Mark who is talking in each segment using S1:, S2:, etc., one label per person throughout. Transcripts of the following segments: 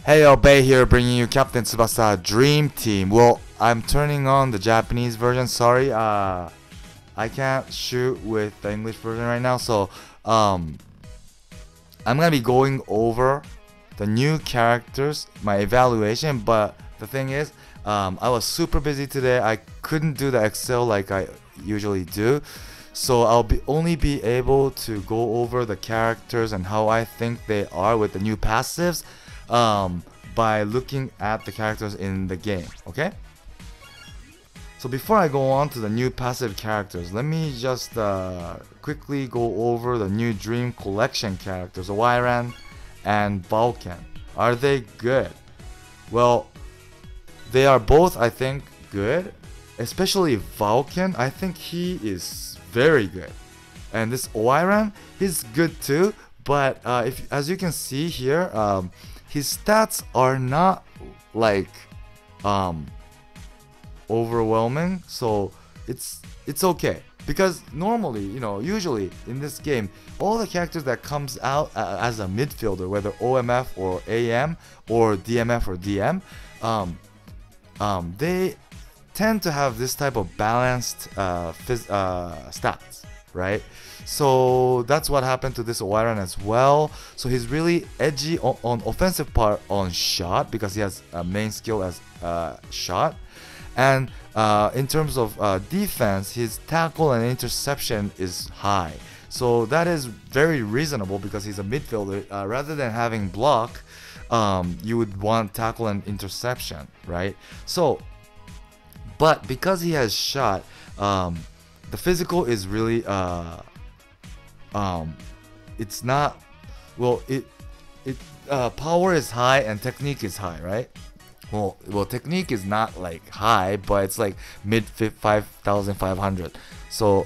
S1: Hey, Obey here, bringing you Captain Tsubasa Dream Team. Well, I'm turning on the Japanese version. Sorry, I can't shoot with the English version right now. So, I'm gonna be going over the new characters, my evaluation. But the thing is, I was super busy today. I couldn't do the Excel like I usually do. So I'll only be able to go over the characters and how I think they are with the new passives by looking at the characters in the game, okay? So before I go on to the new passive characters, let me just quickly go over the new Dream Collection characters, Oiran and Vulcan. Are they good? Well, they are both, I think, good. Especially Vulcan, I think he is very good. And this Oiran, he's good too, but as you can see here, his stats are not like overwhelming, so it's okay, because normally, usually in this game, all the characters that comes out as a midfielder, whether OMF or AM or DMF or DM, they tend to have this type of balanced stats, right? So that's what happened to this Oiran as well. So he's really edgy on offensive part on shot, because he has a main skill as shot. And in terms of defense, his tackle and interception is high. So that is very reasonable, because he's a midfielder. Rather than having block, you would want tackle and interception, right? So, but because he has shot, the physical is really it's not, well, power is high and technique is high, right? Well, technique is not like high, but it's like mid 5,500. So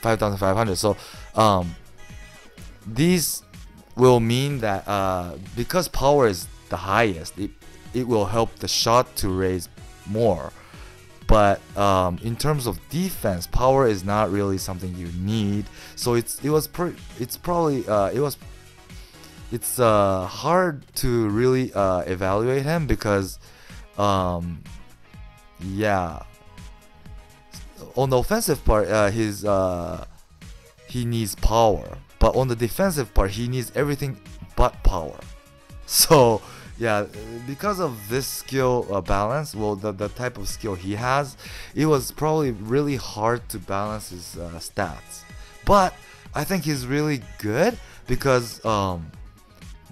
S1: 5,500. So these will mean that because power is the highest, it will help the shot to raise more. But in terms of defense, power is not really something you need. So it's hard to really evaluate him, because yeah, on the offensive part, he needs power, but on the defensive part, he needs everything but power. So yeah, because of this skill balance, well, the type of skill he has, it was probably really hard to balance his stats. But I think he's really good, because not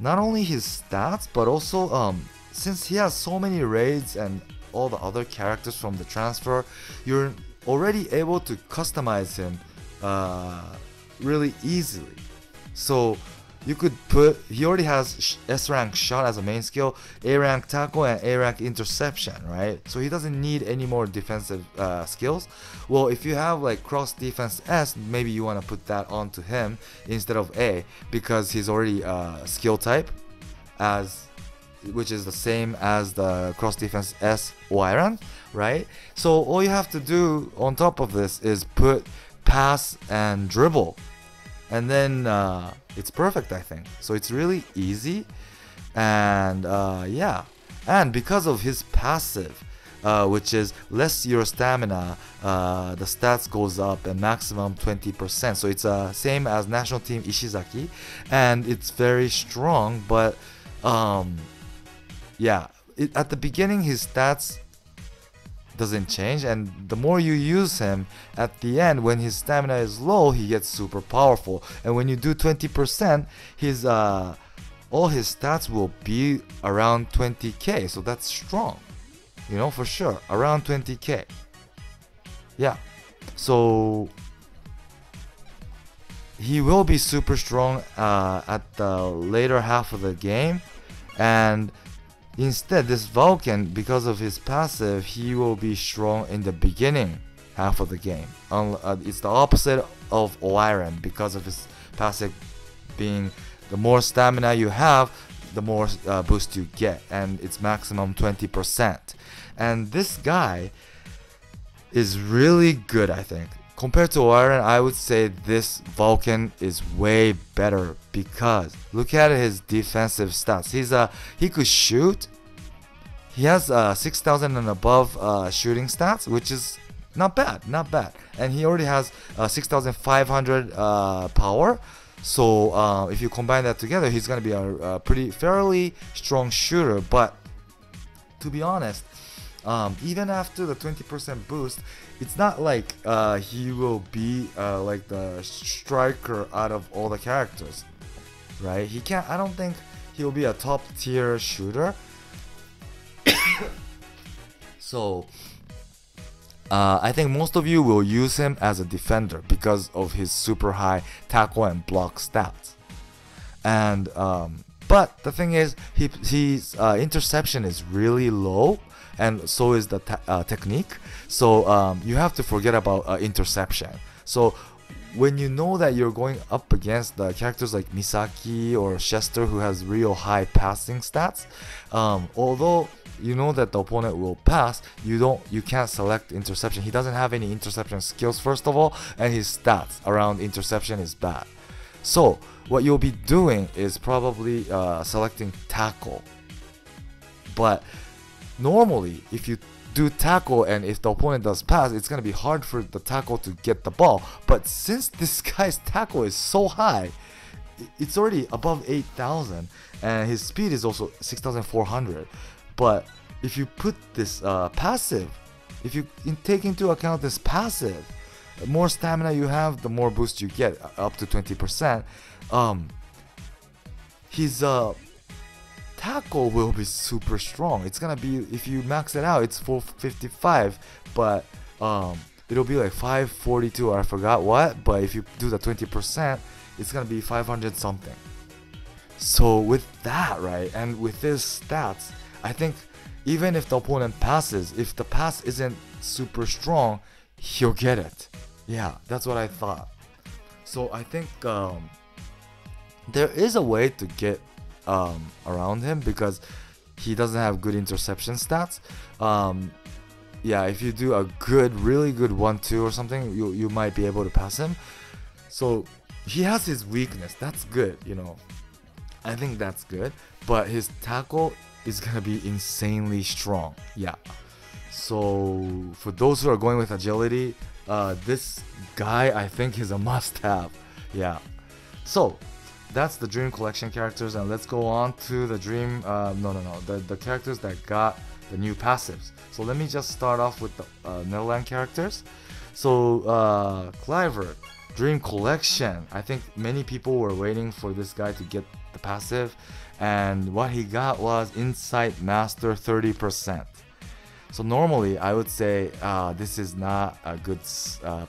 S1: only his stats, but also since he has so many raids and all the other characters from the transfer, you're already able to customize him really easily. So you could he already has S rank shot as a main skill, A rank tackle, and A rank interception, right? So he doesn't need any more defensive skills. Well, if you have like cross defense S, maybe you want to put that onto him instead of A, because he's already skill type, which is the same as the cross defense S Oiran, right? So all you have to do on top of this is put pass and dribble, and then it's perfect, I think. So it's really easy, and yeah, and because of his passive, which is less your stamina, the stats goes up and maximum 20%. So it's same as national team Ishizaki, and it's very strong. But yeah, at the beginning his stats doesn't change, and the more you use him, at the end when his stamina is low, he gets super powerful. And when you do 20%, his all his stats will be around 20k. So that's strong, for sure, around 20k. Yeah, so he will be super strong at the later half of the game. And instead, this Vulcan, because of his passive, he will be strong in the beginning half of the game. It's the opposite of Oiran, because of his passive being the more stamina you have, the more boost you get, and it's maximum 20%. And this guy is really good, I think. compared to Iron, I would say this Vulcan is way better because look at his defensive stats. He could shoot. He has 6,000 and above shooting stats, which is not bad, not bad. And he already has 6,500 power. So if you combine that together, he's gonna be a pretty fairly strong shooter. But to be honest, even after the 20% boost, it's not like he will be like the striker out of all the characters, right? He can't. I don't think he'll be a top tier shooter. So I think most of you will use him as a defender because of his super high tackle and block stats. And but the thing is, his interception is really low, and so is the technique. So you have to forget about interception. So when you know that you're going up against the characters like Misaki or Chester who has real high passing stats, although you know that the opponent will pass, you can't select interception. He doesn't have any interception skills first of all, and his stats around interception is bad. So what you'll be doing is probably selecting tackle. But normally if you do tackle and if the opponent does pass, it's going to be hard for the tackle to get the ball. But since this guy's tackle is so high, it's already above 8,000 and his speed is also 6,400. But if you put this passive, if you take into account this passive, the more stamina you have, the more boost you get, up to 20%. His tackle will be super strong. It's gonna be, if you max it out, it's 455, but it'll be like 542 or I forgot what. But if you do the 20%, it's gonna be 500 something. So with that, right, and with his stats, I think even if the opponent passes, if the pass isn't super strong, he'll get it. Yeah, that's what I thought. So I think there is a way to get around him because he doesn't have good interception stats. Yeah, if you do a good, really good 1-2 or something, you might be able to pass him. So he has his weakness. That's good, you know. I think that's good. But his tackle is gonna be insanely strong. Yeah. So for those who are going with agility, this guy I think is a must-have. Yeah. So that's the Dream Collection characters, and let's go on to the Dream. The characters that got the new passives. So let me just start off with the Netherlands characters. So Cliver, Dream Collection. I think many people were waiting for this guy to get the passive, and what he got was Insight Master 30%. So normally I would say this is not a good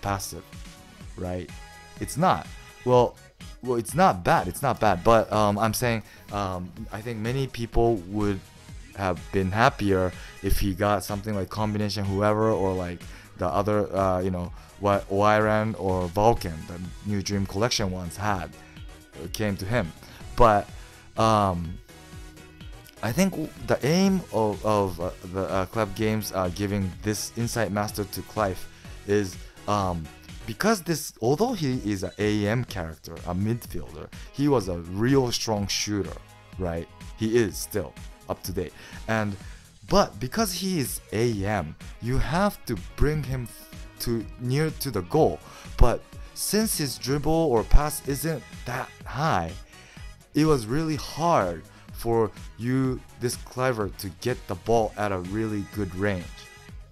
S1: passive, right? It's not. Well, it's not bad. It's not bad. But I'm saying I think many people would have been happier if he got something like combination whoever or like the other what Oiran or Vulcan, the new Dream Collection ones had, came to him. But I think the aim of the club games giving this Insight Master to Clive is because this, although he is an AM character, a midfielder, he was a real strong shooter, right? He is still up to date, but because he is AM, you have to bring him to near to the goal. But since his dribble or pass isn't that high, it was really hard for this Cliver, to get the ball at a really good range,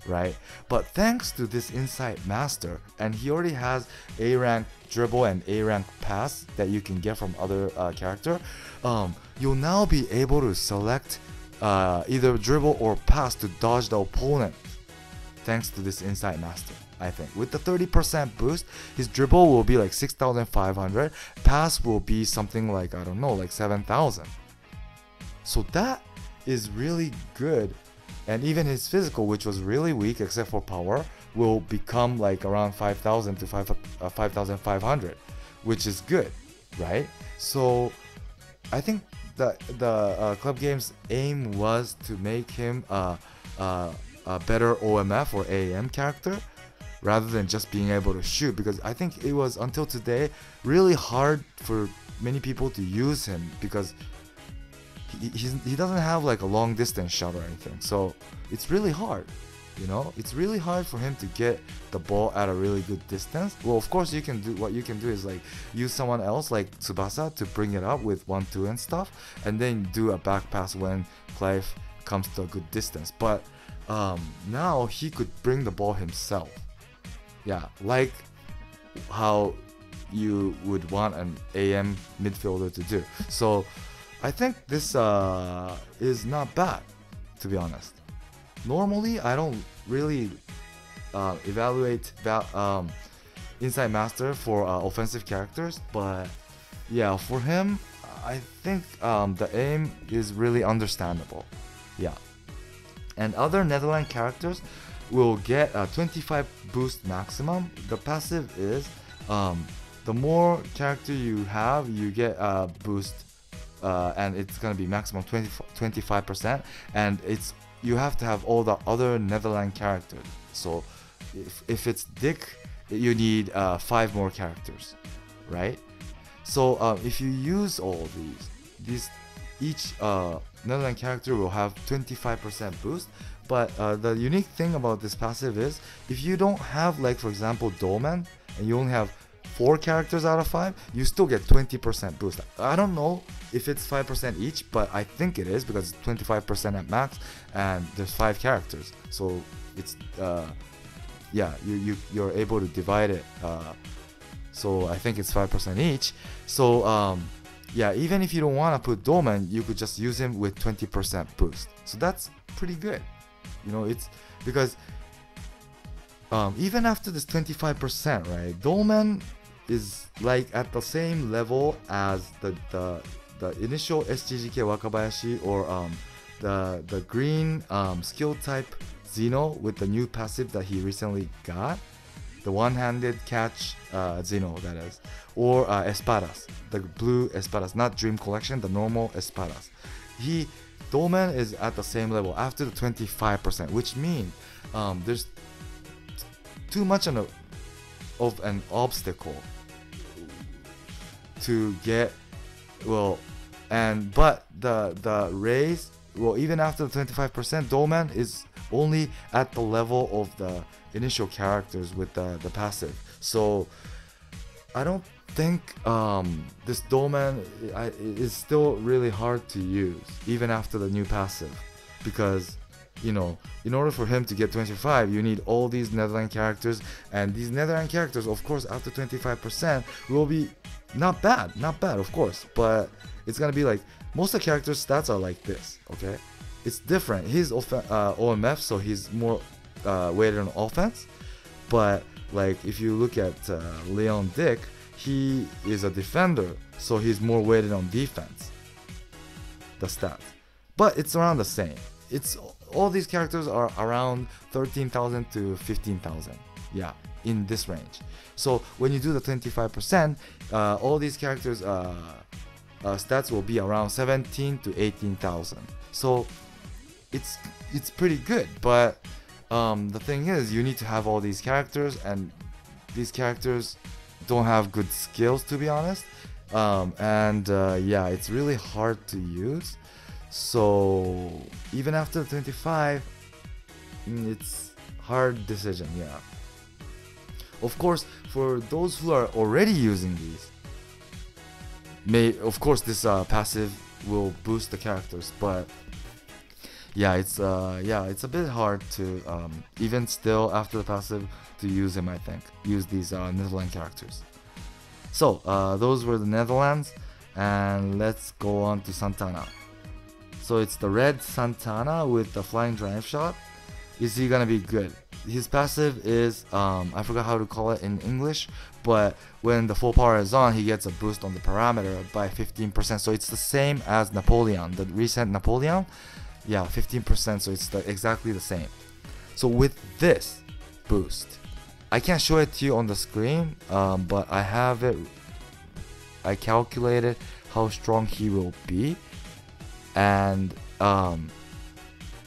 S1: right? But thanks to this Insight Master, and he already has A rank dribble and A rank pass that you can get from other character, you'll now be able to select either dribble or pass to dodge the opponent thanks to this Insight Master. I think with the 30% boost, his dribble will be like 6,500, pass will be something like, I don't know, like 7,000. So that is really good. And even his physical, which was really weak except for power, will become like around 5,000 to 5,500, which is good, right? So I think the club game's aim was to make him a better OMF or AM character. rather than just being able to shoot, because I think it was until today really hard for many people to use him because he doesn't have like a long distance shot or anything, so it's really hard. It's really hard for him to get the ball at a really good distance. Well, of course, what you can do is like use someone else like Tsubasa to bring it up with 1-2 and stuff, and then do a back pass when Clive comes to a good distance. But now he could bring the ball himself. Yeah, like how you would want an AM midfielder to do. So I think this is not bad, to be honest. Normally, I don't really evaluate Inside Master for offensive characters, but yeah, for him, I think the aim is really understandable. Yeah. And other Netherlands characters will get a 25 boost maximum. The passive is the more character you have, you get a boost, and it's gonna be maximum 25%, and you have to have all the other Netherlands characters. So if it's Dick, you need 5 more characters, right? So if you use all these each Netherlands character will have 25% boost. But the unique thing about this passive is if you don't have, like, for example, Dolman, and you only have 4 characters out of 5, you still get 20% boost. I don't know if it's 5% each, but I think it is, because it's 25% at max and there's 5 characters, so it's yeah, you're able to divide it, so I think it's 5% each. So yeah, even if you don't want to put Dolman, you could just use him with 20% boost, so that's pretty good. It's because even after this 25%, right, Dolman is like at the same level as the initial SGGK Wakabayashi, or the green skill type Zeno with the new passive that he recently got, the one-handed catch Zeno, that is, or Espadas, the blue Espadas, not Dream Collection, the normal Espadas. Dolman is at the same level after the 25%, which means there's too much of an obstacle to get, but the raise, even after the 25%, Dolman is only at the level of the initial characters with the passive. So I don't think this Dolman is still really hard to use even after the new passive, because in order for him to get 25, you need all these Netherlands characters, and these Netherlands characters, of course, after 25% will be not bad, of course, but it's gonna be like most of the characters' stats are like this. Okay, it's different. He's OMF, so he's more weighted on offense, but like if you look at Leon Dick, he is a defender, so he's more weighted on defense, the stats, but it's around the same. All these characters are around 13,000 to 15,000, yeah, in this range. So when you do the 25%, all these characters stats will be around 17 to 18,000. So it's pretty good, but the thing is, you need to have all these characters, and these characters don't have good skills, to be honest, and yeah, it's really hard to use. So even after the 25, it's hard decision. Yeah, of course, for those who are already using these, of course this passive will boost the characters, but yeah, it's a bit hard to even still after the passive to use him. I think use these Netherlands characters. So those were the Netherlands, and let's go on to Santana. So it's the red Santana with the flying drive shot. Is he gonna be good? His passive is I forgot how to call it in English, but when the full power is on, he gets a boost on the parameter by 15%. So it's the same as Napoleon, the recent Napoleon. Yeah, 15%. So it's exactly the same. So with this boost, I can't show it to you on the screen, but I have it. I calculated how strong he will be, and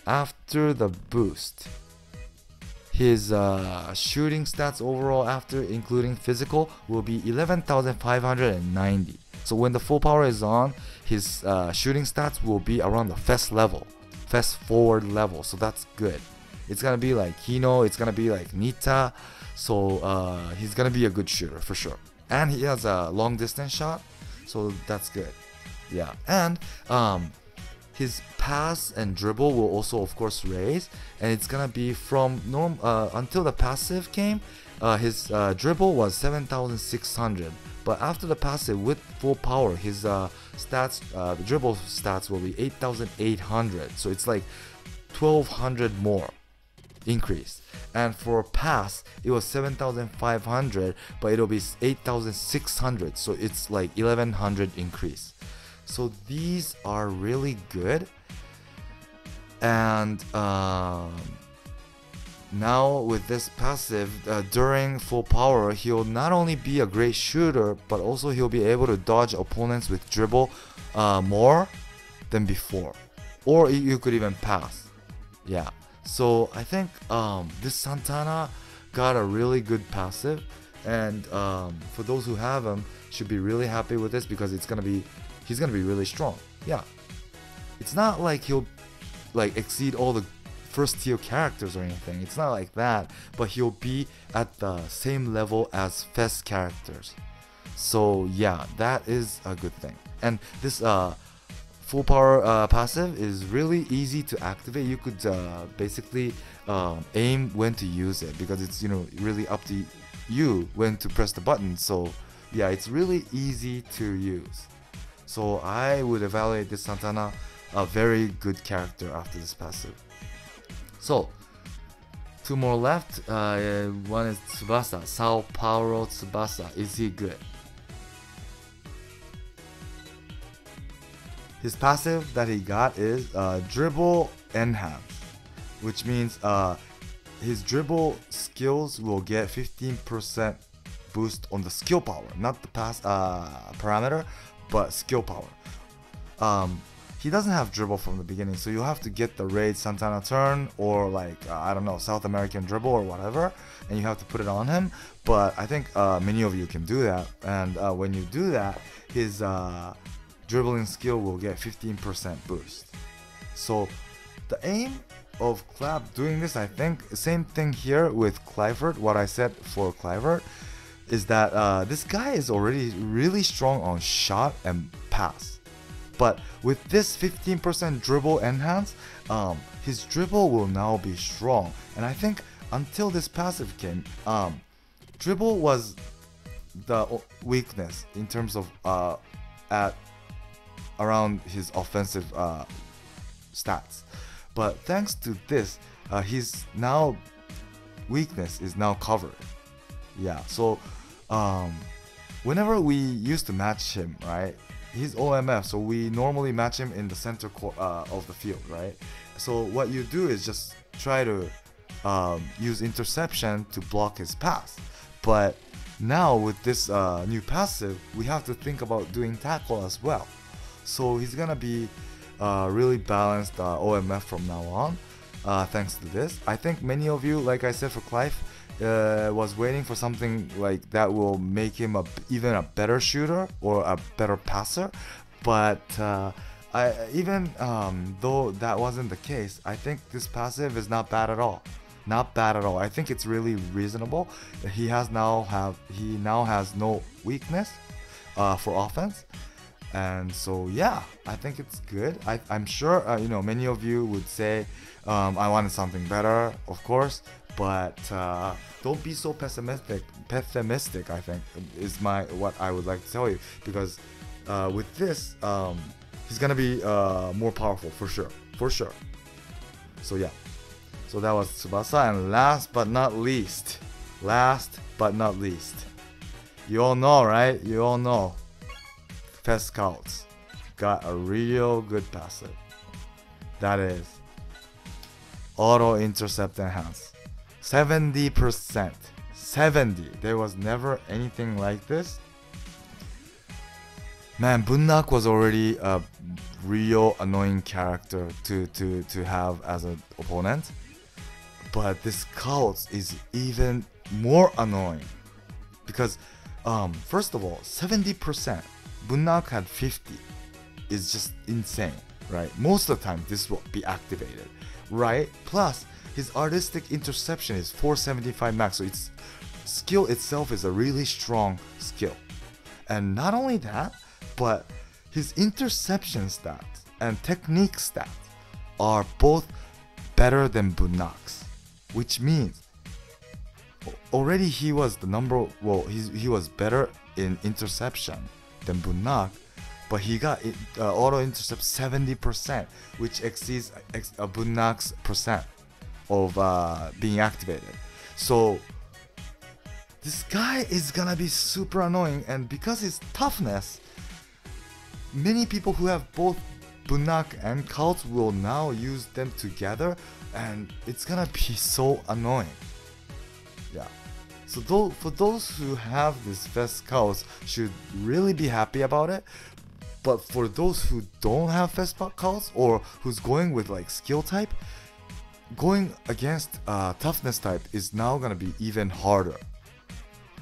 S1: after the boost, his shooting stats overall after including physical will be 11,590. So when the full power is on, his shooting stats will be around the fast level, fast forward level. So that's good. It's gonna be like Hino, it's gonna be like Nita. So he's gonna be a good shooter for sure. And he has a long distance shot, so that's good. Yeah, and his pass and dribble will also of course raise, and it's gonna be from until the passive came, his dribble was 7,600, but after the passive with full power, his stats, the dribble stats will be 8,800, so it's like 1,200 more increase. And for pass, it was 7,500, but it'll be 8,600, so it's like 1,100 increase. So these are really good. And now with this passive, during full power, he'll not only be a great shooter, but also he'll be able to dodge opponents with dribble more than before. Or you could even pass. Yeah. So I think this Santana got a really good passive, and for those who have him, should be really happy with this because he's gonna be really strong. Yeah, it's not like he'll like exceed all the first tier characters or anything. It's not like that, but he'll be at the same level as fast characters. So yeah, that is a good thing. And this full power passive is really easy to activate. You could basically aim when to use it because it's really up to you when to press the button. So yeah, it's really easy to use. So I would evaluate this Santana a very good character after this passive. So 2 more left. One is Tsubasa, Sao Paulo Tsubasa. Is he good? His passive that he got is dribble enhance, which means his dribble skills will get 15% boost on the skill power, not the pass parameter, but skill power. He doesn't have dribble from the beginning, so you'll have to get the Raid Santana turn or like I don't know, South American dribble or whatever, and you have to put it on him. But I think many of you can do that, and when you do that, his dribbling skill will get 15% boost. So the aim of Clap doing this, I think, same thing here with Clivert, what I said for Clivert, is that this guy is already really strong on shot and pass. But with this 15% dribble enhance, his dribble will now be strong. And I think until this passive came, dribble was the weakness in terms of around his offensive stats. But thanks to this, his now weakness is now covered. Yeah, so whenever we used to match him, right, he's OMF, so we normally match him in the center of the field, right? So what you do is just try to use interception to block his pass. But now with this new passive, we have to think about doing tackle as well. So he's gonna be really balanced OMF from now on, thanks to this. I think many of you, like I said for Clive, was waiting for something like that will make him even a better shooter or a better passer. But even though that wasn't the case, I think this passive is not bad at all. Not bad at all. I think it's really reasonable. He now has no weakness for offense. And so yeah, I think it's good. I'm sure many of you would say I wanted something better, of course, but don't be so pessimistic. I think is what I would like to tell you, because with this he's gonna be more powerful for sure. So yeah, so that was Tsubasa. And last but not least, you all know, right? You all know. Pest Scouts got a real good passive. That is auto intercept enhance. 70%. 70. There was never anything like this. Man, Bunnak was already a real annoying character to have as an opponent. But this cult is even more annoying because first of all 70%, Bunnak had 50 is just insane, right? Most of the time this will be activated, right? Plus his artistic interception is 475 max, so its skill itself is a really strong skill. And not only that, but his interception stats and technique stats are both better than Bunnak's, which means already he was the number, well, he was better in interception than Bunnak, but he got auto intercept 70%, which exceeds Bunnak's percent of being activated. So this guy is gonna be super annoying, and because his toughness, many people who have both Bunnak and Cult will now use them together, and it's gonna be so annoying. Yeah. So for those who have this Fest Cults should really be happy about it. But for those who don't have Fest Cults or who's going with like skill type, going against toughness type is now gonna be even harder.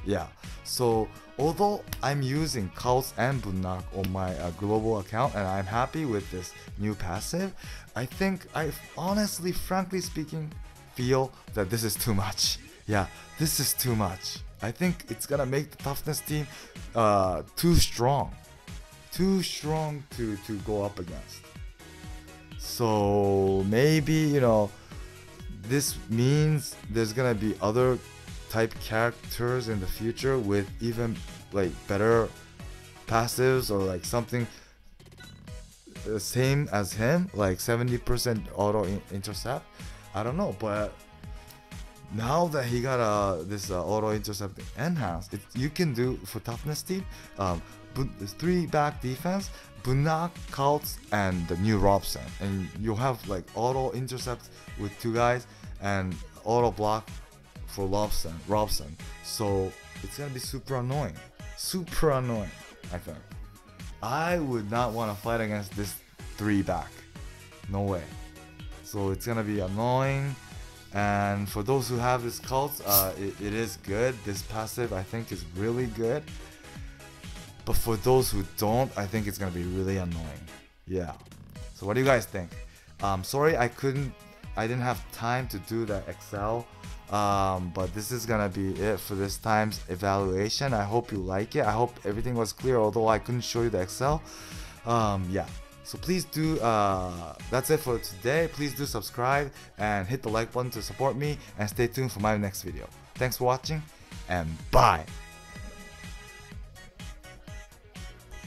S1: Yeah, so although I'm using Cults and Bunnak on my global account and I'm happy with this new passive, I think I honestly, frankly speaking, feel that this is too much. Yeah, this is too much. I think it's gonna make the toughness team too strong to go up against. So maybe, you know, this means there's gonna be other type characters in the future with even like better passives or like something the same as him, like 70% auto intercept. I don't know, but now that he got this auto intercept enhanced, you can do for toughness team 3 back defense, Bunnak, Cults, and the new Robson, and you'll have like auto intercept with 2 guys and auto block for Robson. So it's gonna be super annoying, I think. I would not want to fight against this 3 back, no way. So it's gonna be annoying. And for those who have this cult, it is good. This passive I think is really good. But for those who don't, I think it's gonna be really annoying. Yeah. So what do you guys think? Sorry I didn't have time to do the Excel. But this is gonna be it for this time's evaluation. I hope you like it. I hope everything was clear, although I couldn't show you the Excel. Yeah. So please do, that's it for today. Please do subscribe and hit the like button to support me, and stay tuned for my next video. Thanks for watching, and bye!